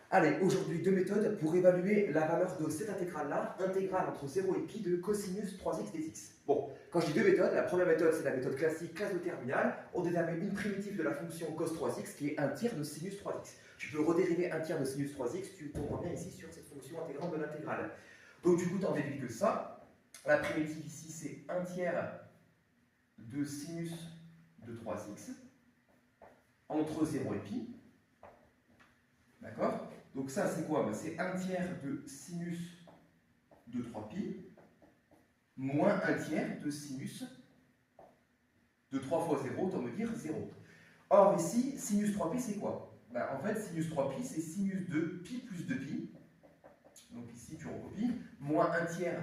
Allez, aujourd'hui, deux méthodes pour évaluer la valeur de cette intégrale-là, intégrale entre 0 et pi de cosinus 3x dx. Bon, quand je dis deux méthodes, la première méthode, c'est la méthode classique, classe de terminale. On détermine une primitive de la fonction cos 3x qui est un tiers de sinus 3x. Tu peux redériver un tiers de sinus 3x, tu comprends bien ici sur cette fonction intégrante de l'intégrale. Donc du coup, tu en déduis que ça. La primitive ici, c'est un tiers de sinus de 3x entre 0 et pi. D'accord? Donc ça, c'est quoi? C'est un tiers de sinus de 3pi moins un tiers de sinus de 3 fois 0, autant me dire 0. Or ici, sinus 3pi, c'est quoi? En fait, sinus 3pi, c'est sinus de pi plus 2pi. Donc ici, tu recopies, moins un tiers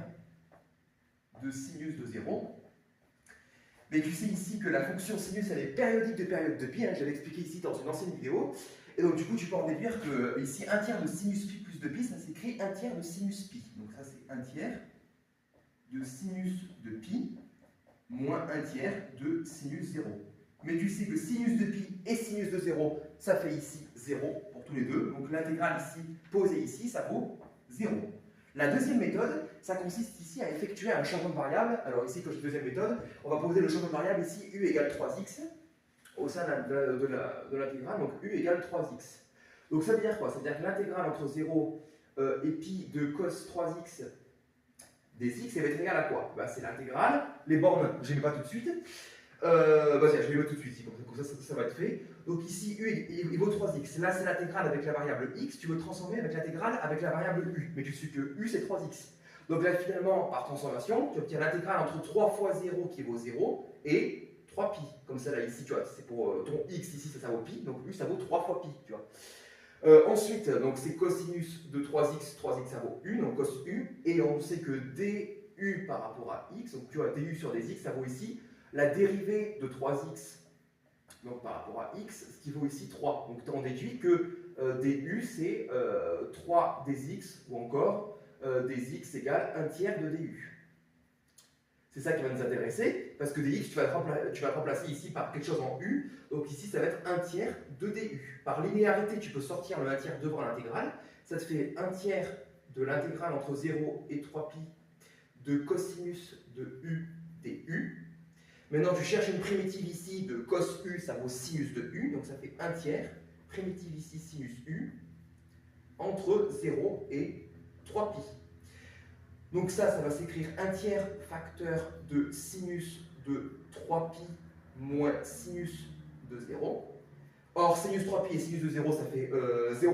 de sinus de 0. Mais tu sais ici que la fonction sinus, elle est périodique de période de pi. Hein, je l'avais expliqué ici dans une ancienne vidéo. Et donc du coup, tu peux en déduire que ici, un tiers de sinus pi plus 2pi, ça s'écrit un tiers de sinus pi. Donc ça, c'est un tiers de sinus de pi moins un tiers de sinus 0. Mais tu sais que sinus de pi et sinus de 0, ça fait ici 0 pour tous les deux. Donc l'intégrale ici, posée ici, ça vaut 0. La deuxième méthode, ça consiste ici à effectuer un changement de variable. Alors ici, quand je dis deuxième méthode, on va poser le changement de variable ici, u égale 3x, au sein de l'intégrale, donc u égale 3x. Donc ça veut dire quoi? Ça veut dire que l'intégrale entre 0 et pi de cos 3x des x, elle va être égale à quoi? C'est l'intégrale. Les bornes, je ne les mets pas tout de suite. Tiens, je les mets tout de suite, comme ça va être fait. Donc ici, u il vaut 3x. Là, c'est l'intégrale avec la variable x. Tu veux transformer avec l'intégrale avec la variable u. Mais tu sais que u, c'est 3x. Donc là, finalement, par transformation, tu obtiens l'intégrale entre 3 fois 0 qui vaut 0 et 3pi. Comme ça, là, ici, tu vois, c'est pour ton x, ici, ça vaut pi. Donc u, ça vaut 3 fois pi, tu vois. Ensuite, c'est cosinus de 3x, 3x ça vaut u, donc cos u, et on sait que du par rapport à x, donc tu vois, du sur des x, ça vaut ici la dérivée de 3x, donc par rapport à x, ce qui vaut ici 3. Donc on déduit que du c'est 3 des x, ou encore des x égale 1 tiers de du. C'est ça qui va nous intéresser, parce que dx, tu vas le remplacer ici par quelque chose en u, donc ici ça va être 1 tiers de du. Par linéarité, tu peux sortir le 1 tiers devant l'intégrale, ça te fait 1 tiers de l'intégrale entre 0 et 3pi de cosinus de u du. Maintenant, tu cherches une primitive ici de cos u, ça vaut sinus de u, donc ça fait 1 tiers, primitive ici sinus u, entre 0 et 3pi. Donc ça va s'écrire 1 tiers facteur de sinus de 3pi moins sinus de 0. Or, sinus 3pi et sinus de 0, ça fait 0.